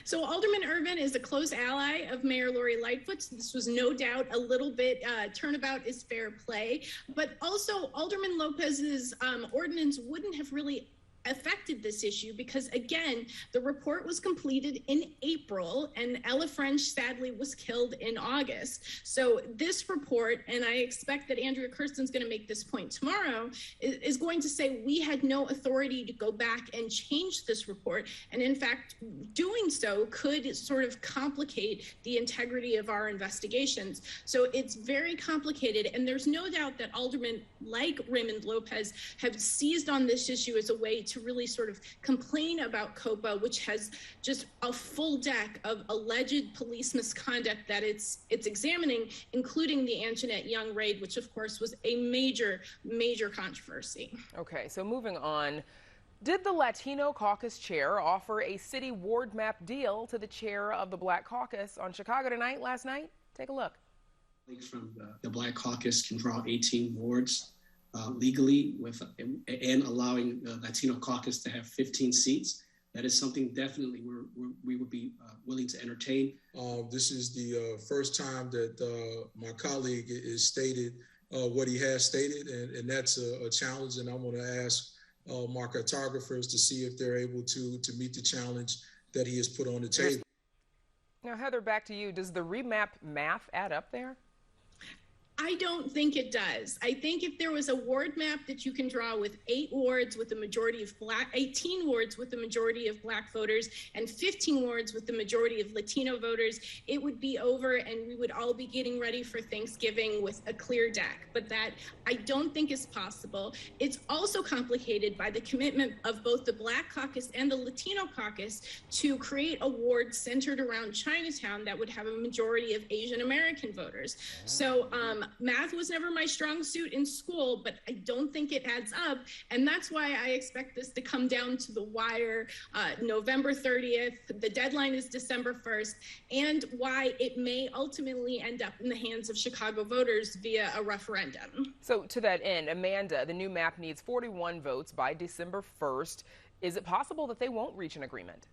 So Alderman Irvin is a close ally of Mayor Lori Lightfoot. So this was no doubt a little bit turnabout is fair play. But also Alderman Lopez's ordinance wouldn't have really affected this issue because, again, the report was completed in April and Ella French sadly was killed in August. So this report, and I expect that Andrea Kirsten's going to make this point tomorrow, is going to say we had no authority to go back and change this report. And in fact, doing so could sort of complicate the integrity of our investigations. So it's very complicated. And there's no doubt that aldermen like Raymond Lopez have seized on this issue as a way to really sort of complain about COPA, which has just a full deck of alleged police misconduct that it's examining, including the Anjanette Young raid, which of course was a major controversy. Okay, so moving on. Did the Latino caucus chair offer a city ward map deal to the chair of the Black Caucus on Chicago Tonight last night? Take a look. From the Black Caucus can draw 18 wards legally and allowing the Latino caucus to have 15 seats. That is something definitely we would be willing to entertain. This is the first time that my colleague has stated what he has stated, and that's a challenge. And I'm going to ask my cartographers to see if they're able to meet the challenge that he has put on the table. Now, Heather, back to you. Does the remap math add up there? I don't think it does. I think if there was a ward map that you can draw with 8 wards with the majority of 18 wards with the majority of Black voters and 15 wards with the majority of Latino voters, it would be over and we would all be getting ready for Thanksgiving with a clear deck. But that I don't think is possible. It's also complicated by the commitment of both the Black caucus and the Latino caucus to create a ward centered around Chinatown that would have a majority of Asian American voters. So math was never my strong suit in school, but I don't think it adds up. And that's why I expect this to come down to the wire November 30th. The deadline is December 1st, and why it may ultimately end up in the hands of Chicago voters via a referendum. So to that end, Amanda, the new map needs 41 votes by December 1st. Is it possible that they won't reach an agreement?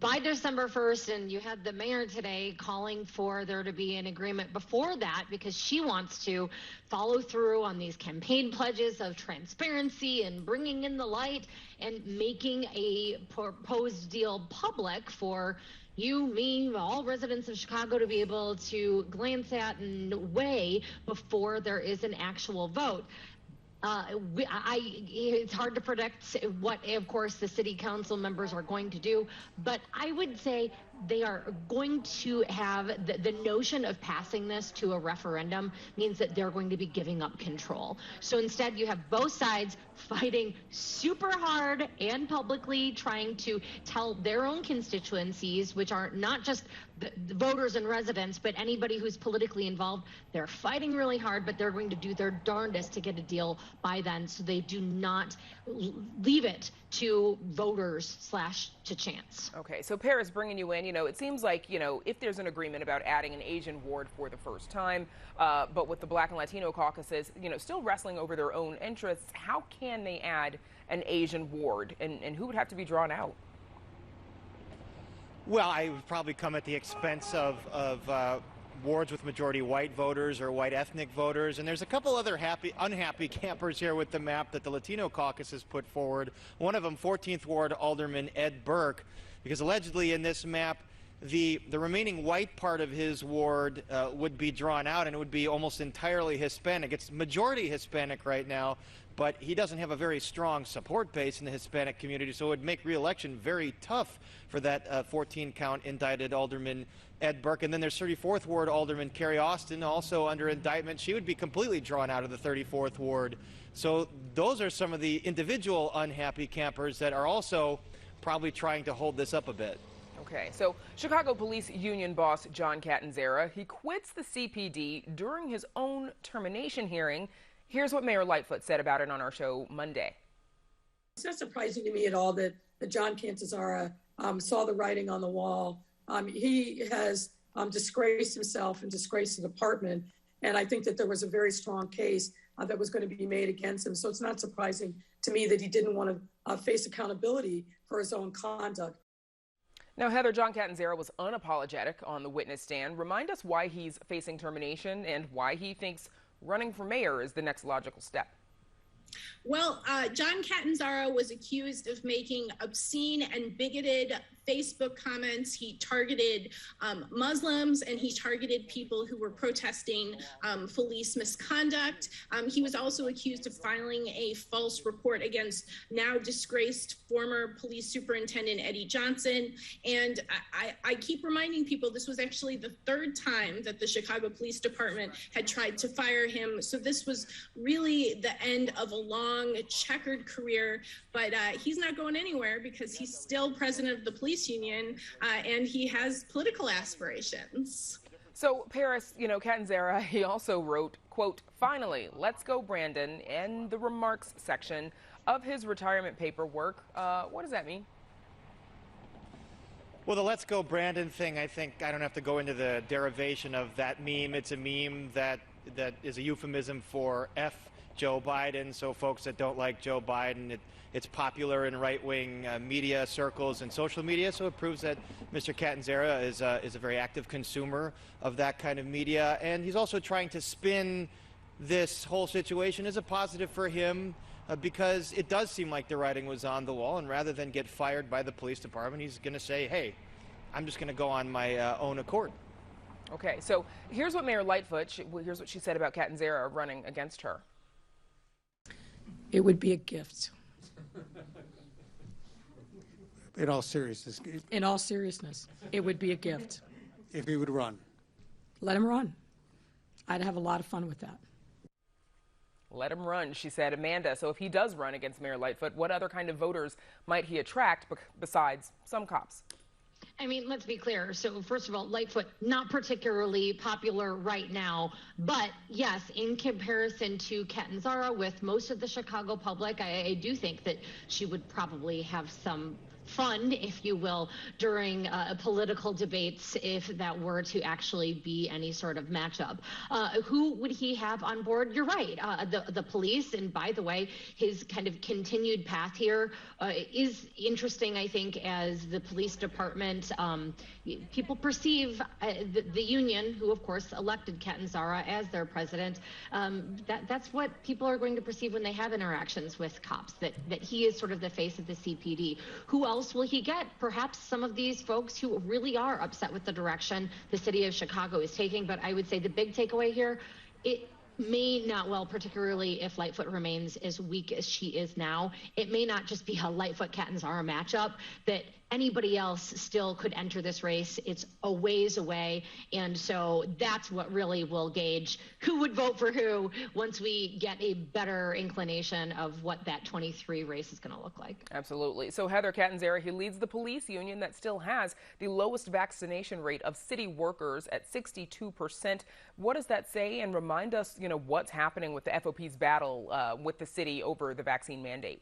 By December 1st, and you had the mayor today calling for there to be an agreement before that because she wants to follow through on these campaign pledges of transparency and bringing in the light and making a proposed deal public for you, me, all residents of Chicago to be able to glance at and weigh before there is an actual vote. It's hard to predict what, of course, the city council members are going to do, but I would say they are going to have the notion of passing this to a referendum means that they're going to be giving up control. So instead, you have both sides fighting super hard and publicly trying to tell their own constituencies, which are not just the voters and residents, but anybody who's politically involved. They're fighting really hard, but they're going to do their darndest to get a deal by then so they do not leave it to voters / to chance. Okay, so Paris, bringing you in, it seems like, if there's an agreement about adding an Asian ward for the first time, but with the Black and Latino caucuses, still wrestling over their own interests, how can they add an Asian ward, and who would have to be drawn out? Well, I would probably come at the expense of wards with majority white voters or white ethnic voters. And there's a couple other unhappy campers here with the map that the Latino caucus has put forward. One of them, 14th Ward Alderman Ed Burke, because allegedly in this map, the remaining white part of his ward would be drawn out, and it would be almost entirely Hispanic. It's majority Hispanic right now, but he doesn't have a very strong support base in the Hispanic community, so it would make re-election very tough for that 14-count indicted Alderman Ed Burke. And then there's 34th Ward Alderman Carrie Austin, also under indictment. She would be completely drawn out of the 34th Ward. So those are some of the individual unhappy campers that are also probably trying to hold this up a bit. Okay, so Chicago Police Union boss John Catanzara, he quits the CPD during his own termination hearing. Here's what Mayor Lightfoot said about it on our show Monday. It's not surprising to me at all that John Catanzara saw the writing on the wall. He has disgraced himself and disgraced the department, and I think that there was a very strong case that was going to be made against him. So it's not surprising to me that he didn't want to face accountability for his own conduct. Now, Heather, John Catanzara was unapologetic on the witness stand. Remind us why he's facing termination and why he thinks running for mayor is the next logical step. Well, John Catanzara was accused of making obscene and bigoted Facebook comments. He targeted Muslims, and he targeted people who were protesting police misconduct. He was also accused of filing a false report against now disgraced former police superintendent Eddie Johnson. And I keep reminding people this was actually the third time that the Chicago Police Department had tried to fire him. So this was really the end of a long, checkered career, but he's not going anywhere because he's still president of the police union, and he has political aspirations. So Paris, Catanzara, he also wrote, quote, "Finally, let's go Brandon," in the remarks section of his retirement paperwork. What does that mean? Well, the "Let's Go Brandon" thing, I think I don't have to go into the derivation of that meme. It's a meme that is a euphemism for F Joe Biden. So folks that don't like Joe Biden, it's popular in right-wing media circles and social media. So it proves that Mr. Catanzara is a very active consumer of that kind of media. And he's also trying to spin this whole situation as a positive for him because it does seem like the writing was on the wall. And rather than get fired by the police department, he's going to say, hey, I'm just going to go on my own accord. Okay, so here's what Mayor Lightfoot, here's what she said about Catanzara running against her. It would be a gift. In all seriousness. In all seriousness, it would be a gift. If he would run. Let him run. I'd have a lot of fun with that. Let him run, she said. Amanda, so if he does run against Mayor Lightfoot, what other kind of voters might he attract besides some cops? I mean, let's be clear. So first of all, Lightfoot, not particularly popular right now, but yes, in comparison to Catanzara with most of the Chicago public, I do think that she would probably have some fun, if you will, during political debates if that were to actually be any sort of matchup. Who would he have on board? You're right, the police. And by the way, his kind of continued path here is interesting, I think, as the police department, people perceive the union, who of course elected Catanzara as their president, that's what people are going to perceive when they have interactions with cops, that he is sort of the face of the CPD. Who else will he get? Perhaps some of these folks who really are upset with the direction the city of Chicago is taking. But I would say the big takeaway here, it may not well, particularly if Lightfoot remains as weak as she is now, it may not just be a Lightfoot-Catanzara matchup, that anybody else still could enter this race. It's a ways away. And so that's what really will gauge who would vote for who once we get a better inclination of what that 23 race is going to look like. Absolutely. So Heather, Catanzara, he leads the police union that still has the lowest vaccination rate of city workers at 62%. What does that say? And remind us, what's happening with the FOP's battle with the city over the vaccine mandate.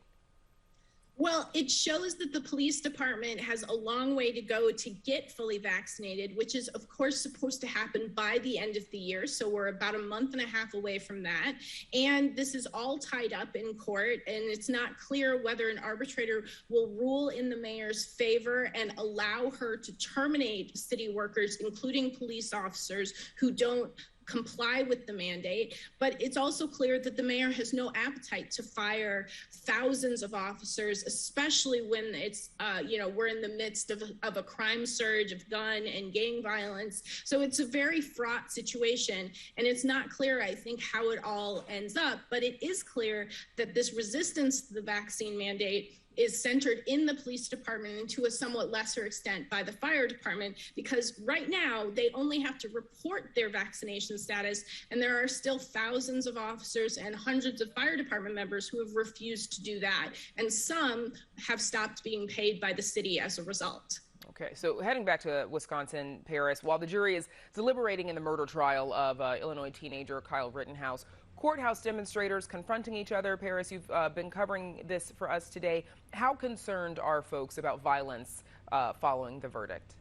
Well, it shows that the police department has a long way to go to get fully vaccinated, which is, of course, supposed to happen by the end of the year. So we're about a month and a half away from that. And this is all tied up in court. And it's not clear whether an arbitrator will rule in the mayor's favor and allow her to terminate city workers, including police officers, who don't comply with the mandate. But it's also clear that the mayor has no appetite to fire thousands of officers, especially when it's, we're in the midst of a crime surge of gun and gang violence. So it's a very fraught situation. And it's not clear, I think, how it all ends up. But it is clear that this resistance to the vaccine mandate is centered in the police department and to a somewhat lesser extent by the fire department, because right now they only have to report their vaccination status, and there are still thousands of officers and hundreds of fire department members who have refused to do that, and some have stopped being paid by the city as a result. Okay, so heading back to Wisconsin, Paris, while the jury is deliberating in the murder trial of Illinois teenager Kyle Rittenhouse, courthouse demonstrators confronting each other. Paris, you've been covering this for us today. How concerned are folks about violence following the verdict?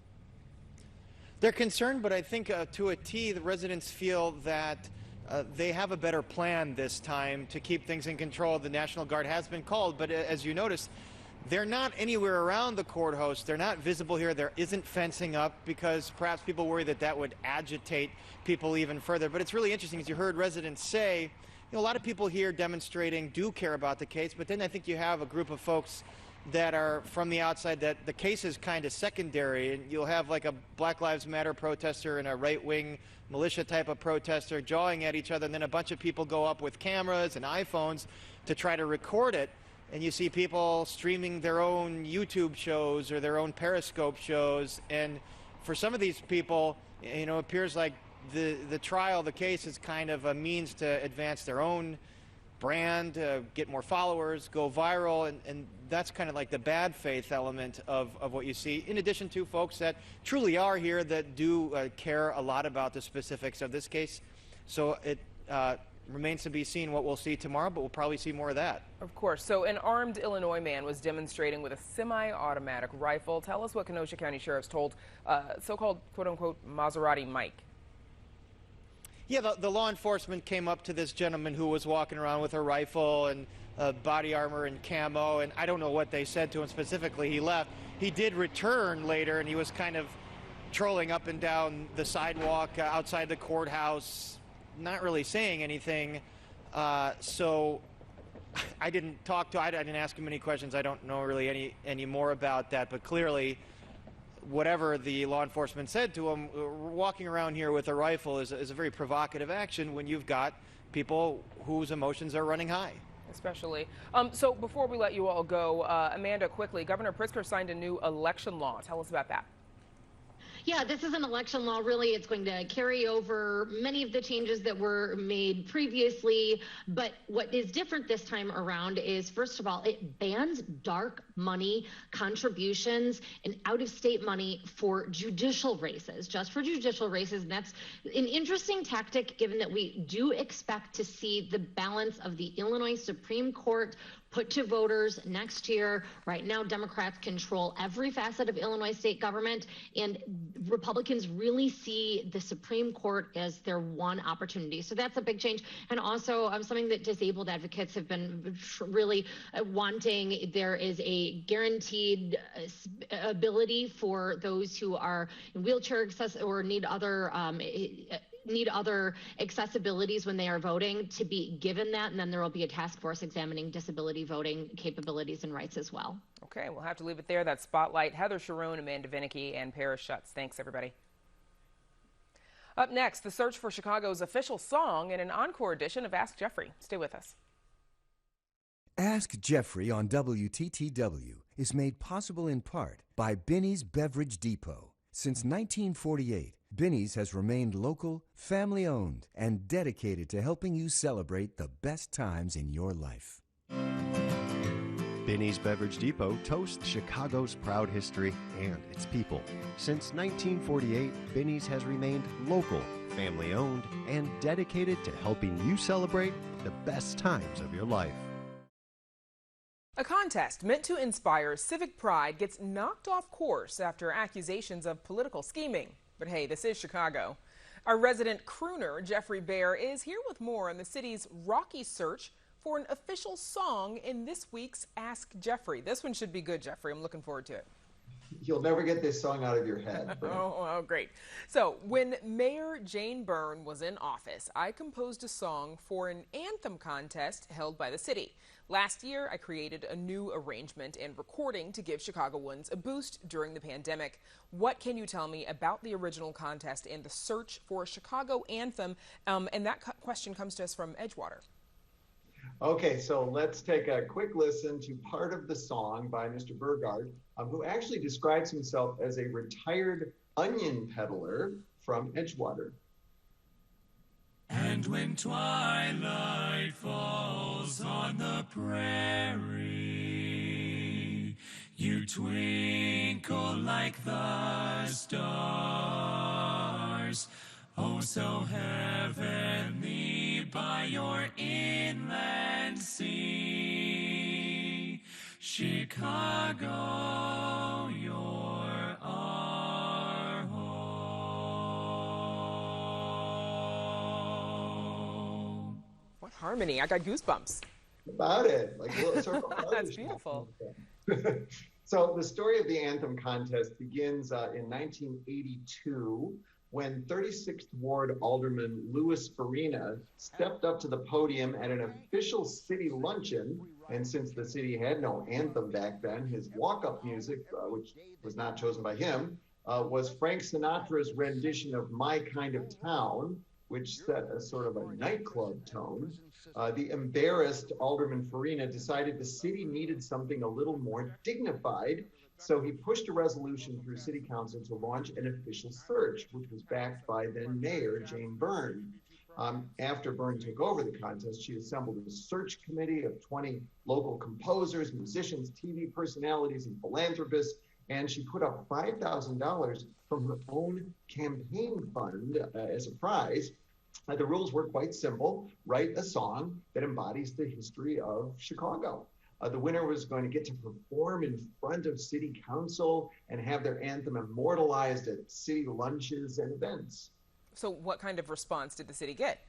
They're concerned, but I think to a T, the residents feel that they have a better plan this time to keep things in control. The National Guard has been called, but as you notice, they're not anywhere around the courthouse. They're not visible here. There isn't fencing up because perhaps people worry that that would agitate people even further. But it's really interesting, as you heard residents say, a lot of people here demonstrating do care about the case, but then I think you have a group of folks that are from the outside that the case is kind of secondary, and you'll have like a Black Lives Matter protester and a right-wing militia type of protester jawing at each other, and then a bunch of people go up with cameras and iPhones to try to record it, and you see people streaming their own YouTube shows or their own Periscope shows, and for some of these people, it appears like the trial, the case is kind of a means to advance their own brand, get more followers, go viral, and that's kind of like the bad faith element of what you see, in addition to folks that truly are here that do care a lot about the specifics of this case. So it remains to be seen what we'll see tomorrow, but we'll probably see more of that. Of course. So an armed Illinois man was demonstrating with a semi-automatic rifle. Tell us what Kenosha County sheriffs told so-called quote-unquote Maserati Mike. Yeah, the law enforcement came up to this gentleman who was walking around with a rifle and body armor and camo, and I don't know what they said to him specifically. He left. He did return later, and he was kind of trolling up and down the sidewalk outside the courthouse, not really saying anything. So I didn't I didn't ask him any questions. I don't know really any more about that, but clearly whatever the law enforcement said to him, walking around here with a rifle is a very provocative action when you've got people whose emotions are running high. Especially. So before we let you all go, Amanda, quickly, Governor Pritzker signed a new election law. Tell us about that. Yeah, this is an election law. Really, it's going to carry over many of the changes that were made previously. But what is different this time around is, first of all, it bans dark money contributions and out-of-state money for judicial races, just for judicial races. And that's an interesting tactic, given that we do expect to see the balance of the Illinois Supreme Court put to voters next year. Right now, Democrats control every facet of Illinois state government, and Republicans really see the Supreme Court as their one opportunity. So that's a big change. And also something that disabled advocates have been really wanting. There is a guaranteed ability for those who are in wheelchair access or need other accessibilities when they are voting to be given that, and then there will be a task force examining disability voting capabilities and rights as well. Okay, we'll have to leave it there. That's Spotlight. Heather Sharon, Amanda Vinicky, and Paris Schutz. Thanks, everybody. Up next, the search for Chicago's official song in an encore edition of Ask Jeffrey. Stay with us. Ask Jeffrey on WTTW is made possible in part by Binny's Beverage Depot. Since 1948, Binny's has remained local, family-owned, and dedicated to helping you celebrate the best times in your life. Binny's Beverage Depot toasts Chicago's proud history and its people. Since 1948, Binny's has remained local, family-owned, and dedicated to helping you celebrate the best times of your life. A contest meant to inspire civic pride gets knocked off course after accusations of political scheming. But hey, this is Chicago. Our resident crooner, Jeffrey Bear, is here with more on the city's rocky search for an official song in this week's Ask Jeffrey. This one should be good, Jeffrey. I'm looking forward to it. You'll never get this song out of your head. Oh, great. So when Mayor Jane Byrne was in office, I composed a song for an anthem contest held by the city. Last year, I created a new arrangement and recording to give Chicagoans a boost during the pandemic. What can you tell me about the original contest and the search for a Chicago anthem? And that question comes to us from Edgewater. Okay, so let's take a quick listen to part of the song by Mr. Burgard, who actually describes himself as a retired onion peddler from Edgewater. And when twilight falls on the prairie, you twinkle like the stars, oh so heavenly by your inland sea. Chicago, you're our home. What harmony. I got goosebumps. About it. Like a little circle. That's beautiful. So the story of the anthem contest begins in 1982 when 36th Ward Alderman Louis Farina stepped up to the podium at an official city luncheon. And since the city had no anthem back then, his walk-up music, which was not chosen by him, was Frank Sinatra's rendition of My Kind of Town, which set a sort of a nightclub tone. The embarrassed Alderman Farina decided the city needed something a little more dignified, so he pushed a resolution through City Council to launch an official search, which was backed by then Mayor Jane Byrne. After Byrne took over the contest, she assembled a search committee of 20 local composers, musicians, TV personalities, and philanthropists, and she put up $5,000 from her own campaign fund as a prize. The rules were quite simple. Write a song that embodies the history of Chicago. The winner was going to get to perform in front of city council and have their anthem immortalized at city lunches and events. So what kind of response did the city get?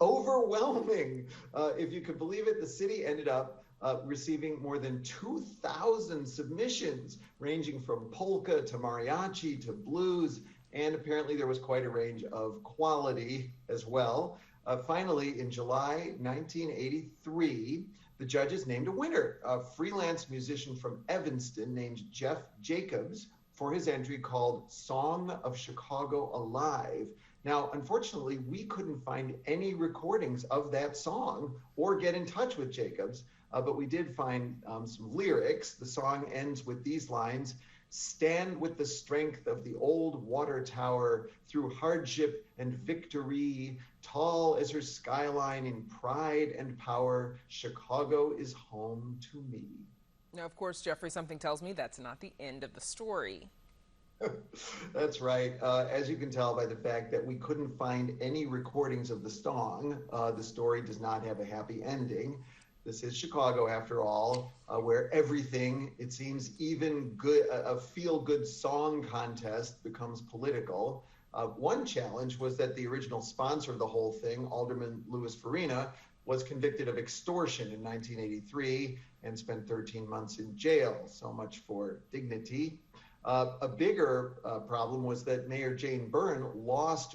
Overwhelming. If you could believe it, the city ended up receiving more than 2,000 submissions, ranging from polka to mariachi to blues, and apparently there was quite a range of quality as well. Finally, in July 1983, the judges named a winner, a freelance musician from Evanston named Jeff Jacobs, for his entry called Song of Chicago Alive. Now, unfortunately, we couldn't find any recordings of that song or get in touch with Jacobs, but we did find some lyrics. The song ends with these lines: "Stand with the strength of the old water tower through hardship and victory. Tall as her skyline in pride and power, Chicago is home to me." Now, of course, Jeffrey, something tells me that's not the end of the story. That's right. As you can tell by the fact that we couldn't find any recordings of the song, the story does not have a happy ending. This is Chicago, after all, where everything, it seems, even good, a feel-good song contest becomes political. One challenge was that the original sponsor of the whole thing, Alderman Louis Farina, was convicted of extortion in 1983 and spent 13 months in jail. So much for dignity. A bigger problem was that Mayor Jane Byrne lost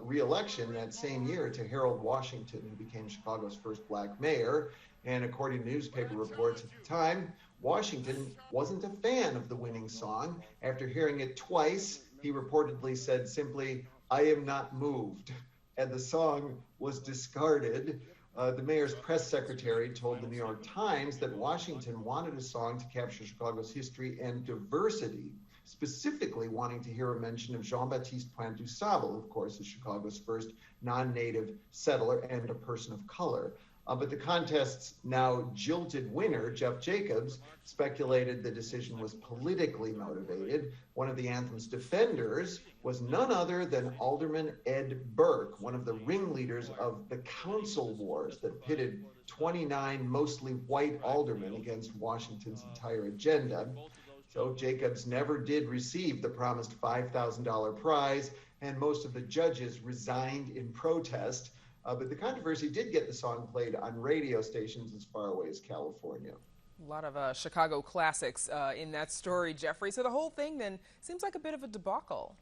re-election that same year to Harold Washington, who became Chicago's first black mayor. And according to newspaper reports at the time, Washington wasn't a fan of the winning song. After hearing it twice, he reportedly said simply, "I am not moved," and the song was discarded. The mayor's press secretary told the New York Times that Washington wanted a song to capture Chicago's history and diversity, specifically wanting to hear a mention of Jean-Baptiste Pointe du Sable, of course, as Chicago's first non-native settler and a person of color. But the contest's now jilted winner, Jeff Jacobs, speculated the decision was politically motivated. One of the anthem's defenders was none other than Alderman Ed Burke, one of the ringleaders of the council wars that pitted 29 mostly white aldermen against Washington's entire agenda. So Jacobs never did receive the promised $5,000 prize, and most of the judges resigned in protest. But the controversy did get the song played on radio stations as far away as California. A lot of Chicago classics in that story, Jeffrey. So the whole thing then seems like a bit of a debacle.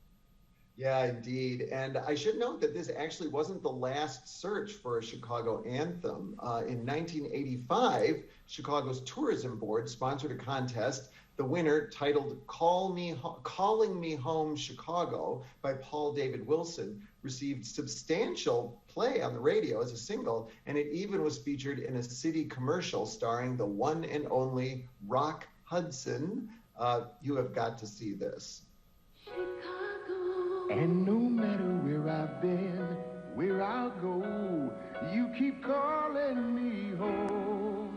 Yeah, indeed. And I should note that this actually wasn't the last search for a Chicago anthem. In 1985, Chicago's Tourism Board sponsored a contest. The winner, titled Calling Me Home Chicago by Paul David Wilson, received substantial play on the radio as a single, and it even was featured in a city commercial starring the one and only Rock Hudson. You have got to see this. Chicago. And no matter where I've been, where I'll go, you keep calling me home.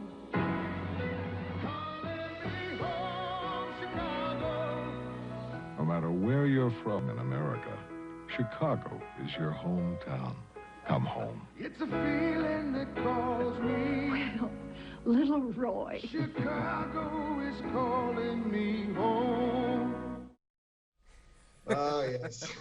No matter where you're from in America, Chicago is your hometown. Come home. It's a feeling that calls me. Well, little Roy. Chicago is calling me home. Yes.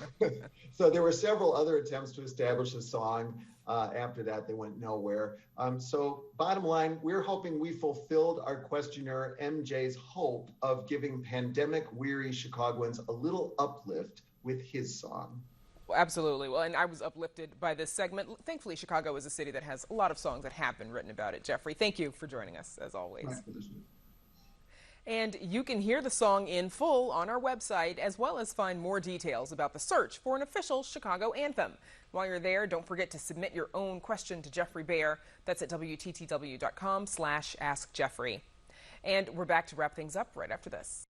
So there were several other attempts to establish a song. After that, they went nowhere. So bottom line, we're hoping we fulfilled our questioner MJ's hope of giving pandemic-weary Chicagoans a little uplift with his song. Well, absolutely. Well, and I was uplifted by this segment. Thankfully, Chicago is a city that has a lot of songs that have been written about it. Jeffrey, thank you for joining us, as always. My pleasure. And you can hear the song in full on our website, as well as find more details about the search for an official Chicago anthem. While you're there, don't forget to submit your own question to Jeffrey Baer. That's at WTTW.com/AskJeffrey. And we're back to wrap things up right after this.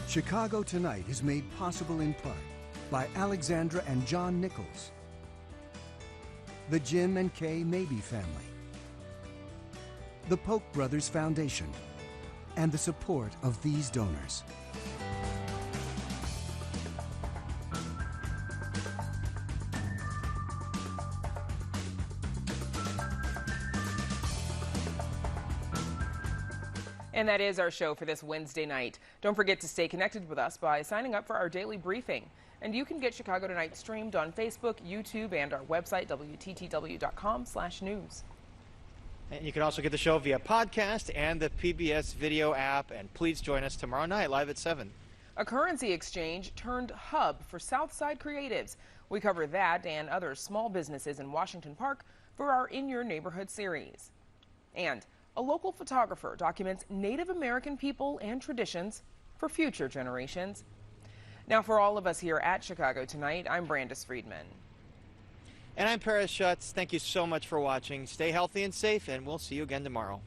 Chicago Tonight is made possible in part by Alexandra and John Nichols, the Jim and Kay Mabey family, the Polk Brothers Foundation, and the support of these donors. And that is our show for this Wednesday night. Don't forget to stay connected with us by signing up for our daily briefing. And you can get Chicago Tonight streamed on Facebook, YouTube, and our website, WTTW.com/news. And you can also get the show via podcast and the PBS video app. And please join us tomorrow night live at 7. A currency exchange turned hub for Southside creatives. We cover that and other small businesses in Washington Park for our In Your Neighborhood series. And a local photographer documents Native American people and traditions for future generations. Now, for all of us here at Chicago Tonight, I'm Brandis Friedman. And I'm Paris Schutz. Thank you so much for watching. Stay healthy and safe, and we'll see you again tomorrow.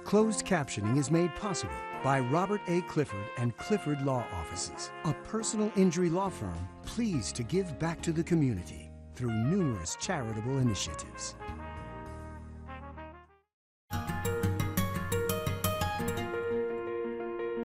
Closed captioning is made possible by Robert A. Clifford and Clifford Law Offices, a personal injury law firm pleased to give back to the community through numerous charitable initiatives.